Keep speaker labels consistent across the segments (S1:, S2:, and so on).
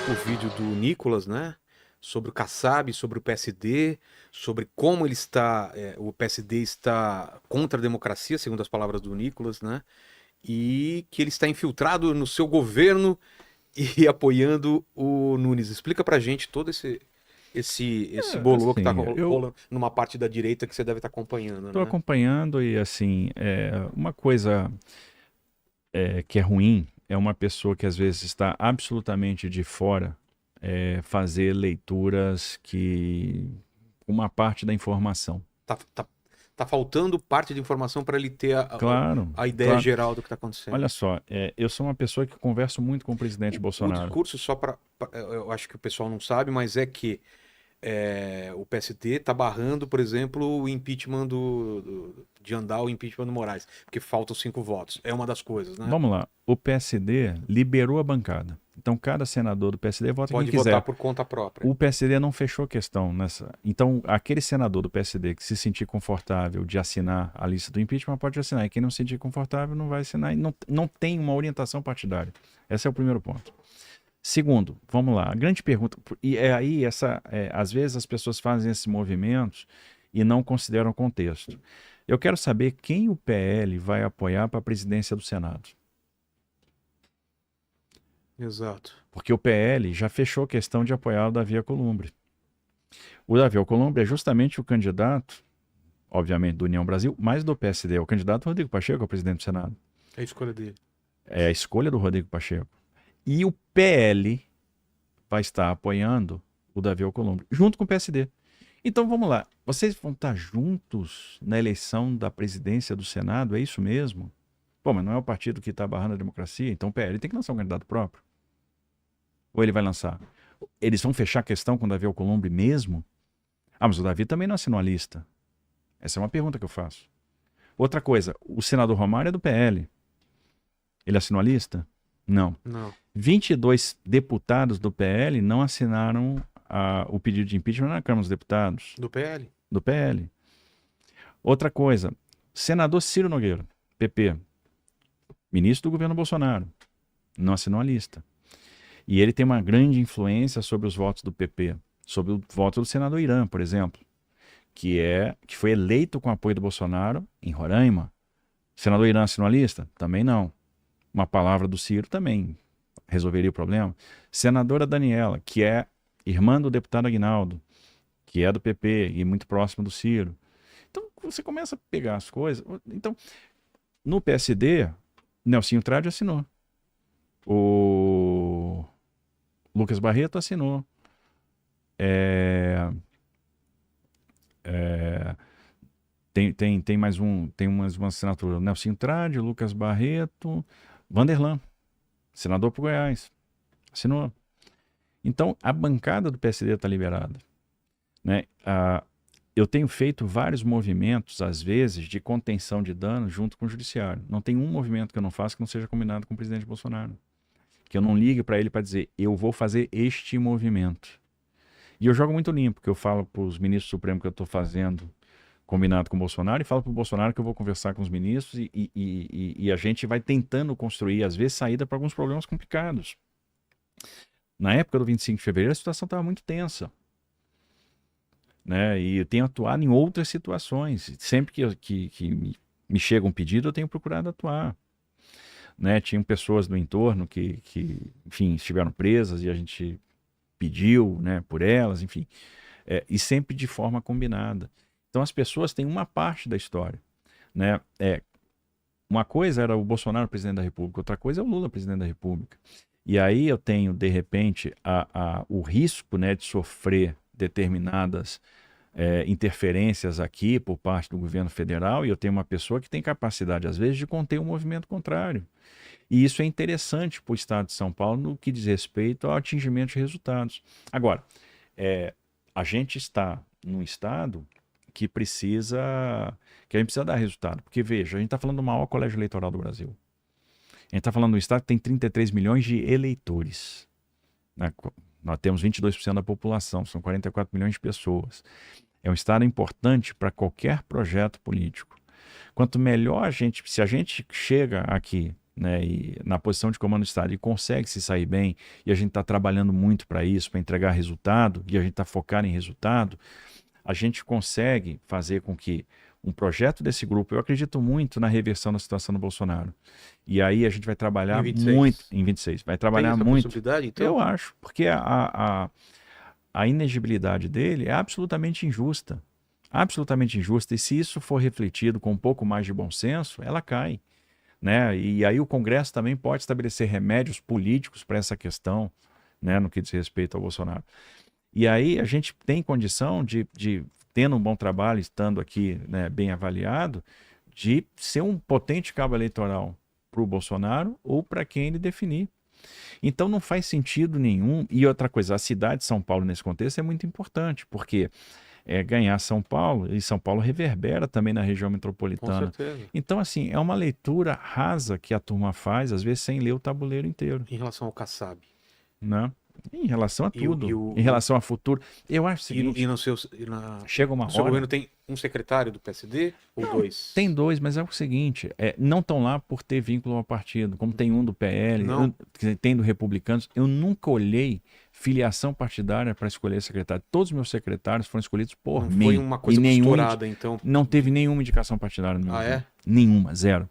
S1: o vídeo do Nicolas, né? Sobre o Kassab, sobre o PSD, sobre como ele está, o PSD está contra a democracia, segundo as palavras do Nicolas, né? E que ele está infiltrado no seu governo e apoiando o Nunes. Explica pra gente todo esse bololô que tá
S2: Assim, eu
S1: rolando numa parte da direita que você deve estar acompanhando,
S2: estou
S1: né?
S2: acompanhando e, assim, uma coisa que é ruim é uma pessoa que às vezes está absolutamente de fora fazer leituras que uma parte da informação.
S1: Tá, tá, tá faltando parte de informação para ele ter
S2: Claro,
S1: a ideia
S2: claro.
S1: geral do que está acontecendo.
S2: Olha só, eu sou uma pessoa que converso muito com o presidente
S1: O
S2: Bolsonaro.
S1: discurso, só para. Eu acho que o pessoal não sabe, mas é que o PSD está barrando, por exemplo, o impeachment de andar o impeachment do Moraes, porque faltam 5 votos. É uma das coisas, né?
S2: Vamos lá, o PSD liberou a bancada. Então, cada senador do PSD vota quem
S1: Pode votar
S2: quiser.
S1: por conta própria.
S2: O PSD não fechou questão nessa. Então, aquele senador do PSD que se sentir confortável de assinar a lista do impeachment pode assinar. E quem não se sentir confortável não vai assinar. E não tem uma orientação partidária. Esse é o primeiro ponto. Segundo, vamos lá. A grande pergunta. E é aí, às vezes as pessoas fazem esses movimentos e não consideram o contexto. Eu quero saber quem o PL vai apoiar para a presidência do Senado.
S1: Exato.
S2: Porque o PL já fechou questão de apoiar o Davi Alcolumbre. O Davi Alcolumbre é justamente o candidato, obviamente, do União Brasil, mas do PSD. É o candidato Rodrigo Pacheco ao presidente do Senado.
S1: É a escolha dele.
S2: É a escolha do Rodrigo Pacheco. E o PL vai estar apoiando o Davi Alcolumbre, junto com o PSD. Então vamos lá. Vocês vão estar juntos na eleição da presidência do Senado? É isso mesmo? Pô, mas não é o partido que está barrando a democracia? Então o PL tem que lançar um candidato próprio. Ou ele vai lançar? Eles vão fechar a questão com o Davi Alcolumbre mesmo? Ah, mas o Davi também não assinou a lista. Essa é uma pergunta que eu faço. Outra coisa, o senador Romário é do PL. Ele assinou a lista? Não.
S1: Não.
S2: 22 deputados do PL não assinaram o pedido de impeachment na Câmara dos Deputados.
S1: Do PL?
S2: Do PL. Outra coisa, senador Ciro Nogueira, PP, ministro do governo Bolsonaro, não assinou a lista. E ele tem uma grande influência sobre os votos do PP, sobre o voto do senador Irã, por exemplo, que foi eleito com apoio do Bolsonaro em Roraima. O senador Irã assinou a lista? Também não. Uma palavra do Ciro também resolveria o problema. Senadora Daniela, que é irmã do deputado Aguinaldo, que é do PP e muito próximo do Ciro. Então, você começa a pegar as coisas. Então, no PSD, Nelsinho Trade assinou. O Lucas Barreto assinou. Tem mais uma assinatura. Nelsinho Trade, Lucas Barreto, Vanderlan, senador por Goiás, assinou. Então, a bancada do PSD está liberada. Né? Eu tenho feito vários movimentos, às vezes, de contenção de danos junto com o judiciário. Não tem um movimento que eu não faça que não seja combinado com o presidente Bolsonaro. Que eu não ligue para ele para dizer, eu vou fazer este movimento. E eu jogo muito limpo, que eu falo para os ministros supremos que eu estou fazendo combinado com o Bolsonaro e falo para o Bolsonaro que eu vou conversar com os ministros e a gente vai tentando construir, às vezes, saída para alguns problemas complicados. Na época do 25 de fevereiro, a situação estava muito tensa. Né? E eu tenho atuado em outras situações. Sempre que me chega um pedido, eu tenho procurado atuar. Né? Tinham pessoas do entorno que, enfim, estiveram presas e a gente pediu, né, por elas, enfim. E sempre de forma combinada. Então as pessoas têm uma parte da história. Né? Uma coisa era o Bolsonaro presidente da República, outra coisa é o Lula presidente da República. E aí eu tenho, de repente, o risco, né, de sofrer determinadas interferências aqui por parte do governo federal, e eu tenho uma pessoa que tem capacidade, às vezes, de conter um movimento contrário. E isso é interessante para o Estado de São Paulo no que diz respeito ao atingimento de resultados. Agora, a gente está num Estado que a gente precisa dar resultado. Porque, veja, a gente está falando do maior colégio eleitoral do Brasil. A gente está falando de um Estado que tem 33 milhões de eleitores. Né? Nós temos 22% da população, são 44 milhões de pessoas. É um Estado importante para qualquer projeto político. Quanto melhor se a gente chega aqui né, e na posição de comando do Estado e consegue se sair bem, e a gente está trabalhando muito para isso, para entregar resultado, e a gente está focado em resultado, a gente consegue fazer com que um projeto desse grupo, eu acredito muito na reversão da situação do Bolsonaro. E aí a gente vai
S1: Em
S2: trabalhar
S1: 26.
S2: muito em 26, vai
S1: Tem
S2: trabalhar
S1: essa
S2: muito.
S1: possibilidade, então?
S2: Eu acho, porque a inegibilidade dele é absolutamente injusta. Absolutamente injusta. E se isso for refletido com um pouco mais de bom senso, ela cai, né? E aí o Congresso também pode estabelecer remédios políticos para essa questão, né, no que diz respeito ao Bolsonaro. E aí a gente tem condição de tendo um bom trabalho, estando aqui, né, bem avaliado, de ser um potente cabo eleitoral para o Bolsonaro ou para quem ele definir. Então não faz sentido nenhum. E outra coisa, a cidade de São Paulo nesse contexto é muito importante, porque ganhar São Paulo, e São Paulo reverbera também na região
S1: Com
S2: metropolitana.
S1: certeza.
S2: Então, assim, é uma leitura rasa que a turma faz, às vezes sem ler o tabuleiro inteiro,
S1: Em relação ao Kassab.
S2: né? Em relação a
S1: E, o- e,
S2: tudo,
S1: o,
S2: em relação a futuro. Eu acho o
S1: e
S2: seguinte,
S1: no seu, e na,
S2: chega uma
S1: no seu
S2: hora...
S1: governo tem um secretário do PSD ou
S2: Não,
S1: dois?
S2: tem dois, mas é o seguinte, não estão lá por ter vínculo ao partido, como tem um do PL,
S1: Não.
S2: tem do Republicanos. Eu nunca olhei filiação partidária para escolher secretário. Todos os meus secretários foram escolhidos por
S1: Não
S2: mim.
S1: foi uma
S2: E
S1: coisa
S2: nenhum
S1: costurada, então.
S2: não teve nenhuma indicação partidária no meu
S1: Ah,
S2: governo.
S1: é?
S2: Nenhuma, zero.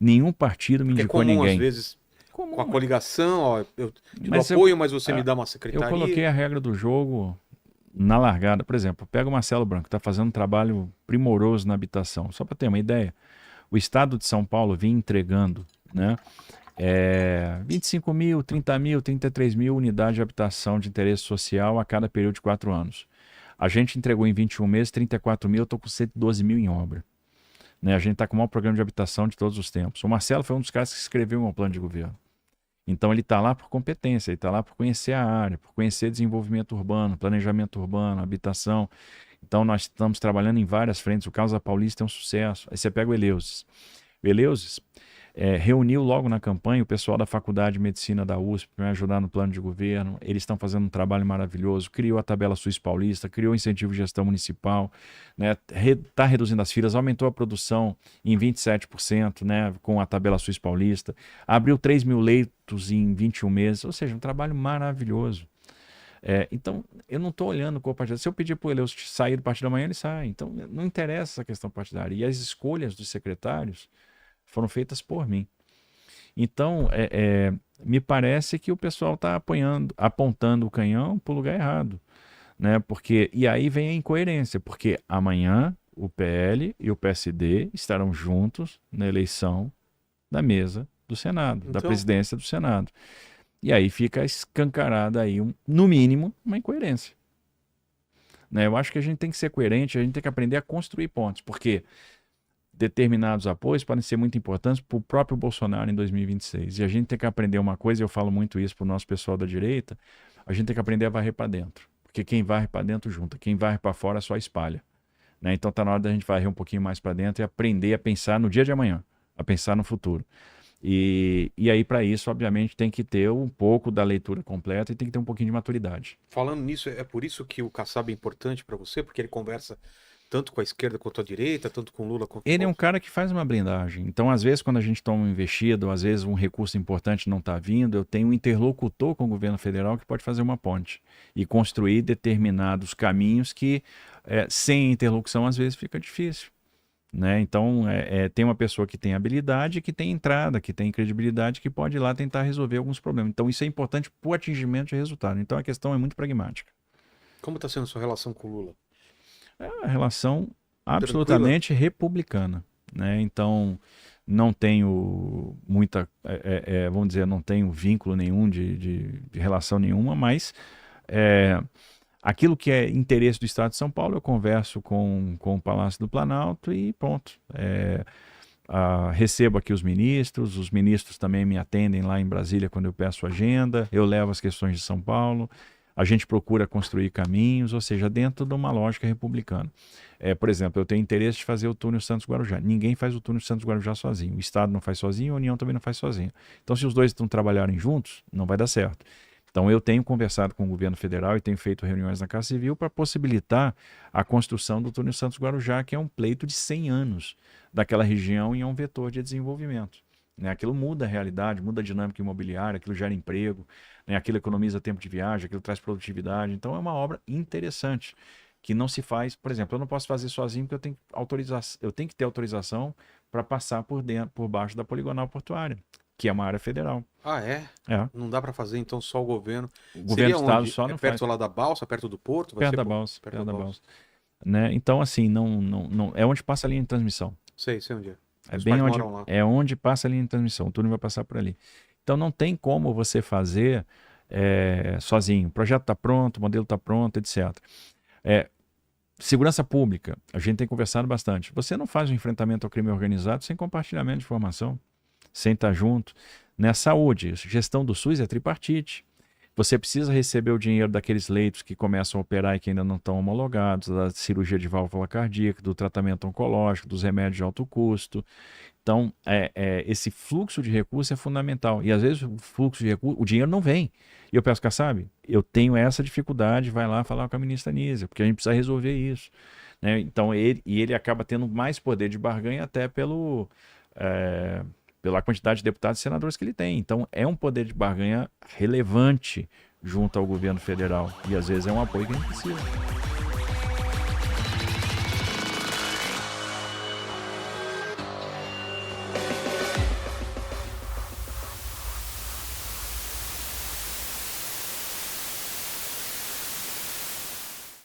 S2: Nenhum partido me
S1: Porque é
S2: indicou
S1: comum, às
S2: ninguém.
S1: vezes, com a
S2: Comum,
S1: coligação, ó, eu te dou
S2: mas
S1: apoio, mas você me
S2: ah,
S1: dá uma
S2: eu
S1: secretaria.
S2: coloquei a regra do jogo na largada. Por exemplo, pega o Marcelo Branco, está fazendo um trabalho primoroso na habitação. Só para ter uma ideia, o estado de São Paulo vinha entregando, né, 25 mil, 30 mil, 33 mil unidades de habitação de interesse social a cada período de 4 anos. A gente entregou em 21 meses 34 mil, eu estou com 112 mil em obra. Né? A gente está com o maior programa de habitação de todos os tempos. O Marcelo foi um dos caras que escreveu o meu plano de governo. Então ele está lá por competência, ele está lá por conhecer a área, por conhecer desenvolvimento urbano, planejamento urbano, habitação. Então nós estamos trabalhando em várias frentes. O Causa Paulista é um sucesso. Aí você pega o Eleusis. O Eleusis reuniu logo na campanha o pessoal da Faculdade de Medicina da USP para me ajudar no plano de governo. Eles estão fazendo um trabalho maravilhoso. Criou a tabela Suíça Paulista, criou o incentivo de gestão municipal, né? Está reduzindo as filas, aumentou a produção em 27%, né? Com a tabela Suíça Paulista. Abriu 3 mil leitos em 21 meses. Ou seja, um trabalho maravilhoso. Então, eu não estou olhando com o partido. Se eu pedir para o Eleus sair do partido amanhã, ele sai. Então, não interessa essa questão partidária. E as escolhas dos secretários foram feitas por mim. Então, me parece que o pessoal está apontando o canhão para o lugar errado. Né? E aí vem a incoerência, porque amanhã o PL e o PSD estarão juntos na eleição da mesa do Senado, da presidência do Senado. E aí fica escancarada aí, no mínimo, uma incoerência. Né? Eu acho que a gente tem que ser coerente, a gente tem que aprender a construir pontes, porque determinados apoios podem ser muito importantes para o próprio Bolsonaro em 2026. E a gente tem que aprender uma coisa, e eu falo muito isso para o nosso pessoal da direita, a gente tem que aprender a varrer para dentro. Porque quem varre para dentro junta, quem varre para fora só espalha. Né? Então está na hora da gente varrer um pouquinho mais para dentro e aprender a pensar no dia de amanhã, a pensar no futuro. E aí, para isso, obviamente, tem que ter um pouco da leitura completa e tem que ter um pouquinho de maturidade.
S1: Falando nisso, é por isso que o Kassab é importante para você, porque ele conversa tanto com a esquerda quanto a direita, tanto com Lula quanto com
S2: Ele é um cara que faz uma blindagem. Então, às vezes, quando a gente toma um investido, às vezes um recurso importante não está vindo, eu tenho um interlocutor com o governo federal que pode fazer uma ponte e construir determinados caminhos que, sem interlocução, às vezes fica difícil. Né? Então, tem uma pessoa que tem habilidade, que tem entrada, que tem credibilidade, que pode ir lá tentar resolver alguns problemas. Então, isso é importante para o atingimento de resultado. Então, a questão é muito pragmática.
S1: Como está sendo a sua relação com o Lula?
S2: É uma relação absolutamente republicana. Né? Então, não tenho muita, vamos dizer, não tenho vínculo nenhum de relação nenhuma, mas aquilo que é interesse do Estado de São Paulo, eu converso com o Palácio do Planalto e pronto. Recebo aqui os ministros também me atendem lá em Brasília quando eu peço agenda, eu levo as questões de São Paulo, a gente procura construir caminhos, ou seja, dentro de uma lógica republicana. Por exemplo, eu tenho interesse de fazer o túnel Santos-Guarujá. Ninguém faz o túnel Santos-Guarujá sozinho. O Estado não faz sozinho, a União também não faz sozinho. Então, se os dois não trabalharem juntos, não vai dar certo. Então, eu tenho conversado com o governo federal e tenho feito reuniões na Casa Civil para possibilitar a construção do túnel Santos-Guarujá, que é um pleito de 100 anos daquela região e é um vetor de desenvolvimento. né? Aquilo muda a realidade, muda a dinâmica imobiliária, aquilo gera emprego, né? Aquilo economiza tempo de viagem, aquilo traz produtividade. Então é uma obra interessante que não se faz, por exemplo, eu não posso fazer sozinho porque eu tenho que ter autorização para passar por baixo da poligonal portuária, que é uma área federal.
S1: Ah, é?
S2: É.
S1: Não dá para fazer então só o governo.
S2: O governo
S1: Seria
S2: do estado
S1: onde?
S2: só
S1: É
S2: não
S1: perto
S2: faz.
S1: lá da balsa, perto do porto? Vai
S2: Perto
S1: ser
S2: da
S1: por-
S2: balsa,
S1: perto
S2: perto
S1: da
S2: da
S1: balsa.
S2: balsa. Né? Então, assim, não é onde passa a linha de transmissão.
S1: Sei onde é.
S2: É
S1: Os
S2: bem
S1: pais
S2: onde,
S1: moram lá.
S2: é onde passa a linha de transmissão. O túnel vai passar por ali. Então, não tem como você fazer sozinho. O projeto está pronto, o modelo está pronto, etc. Segurança pública, a gente tem conversado bastante. Você não faz o enfrentamento ao crime organizado sem compartilhamento de informação, sem estar junto. Saúde, gestão do SUS é tripartite. Você precisa receber o dinheiro daqueles leitos que começam a operar e que ainda não estão homologados, da cirurgia de válvula cardíaca, do tratamento oncológico, dos remédios de alto custo. Então, esse fluxo de recursos é fundamental. E às vezes o fluxo de recursos, o dinheiro não vem. E eu peço, Kassab, eu tenho essa dificuldade, vai lá falar com a ministra Nízia, porque a gente precisa resolver isso. Né? Então, ele acaba tendo mais poder de barganha até pela quantidade de deputados e senadores que ele tem. Então, é um poder de barganha relevante junto ao governo federal. E às vezes é um apoio que a gente precisa.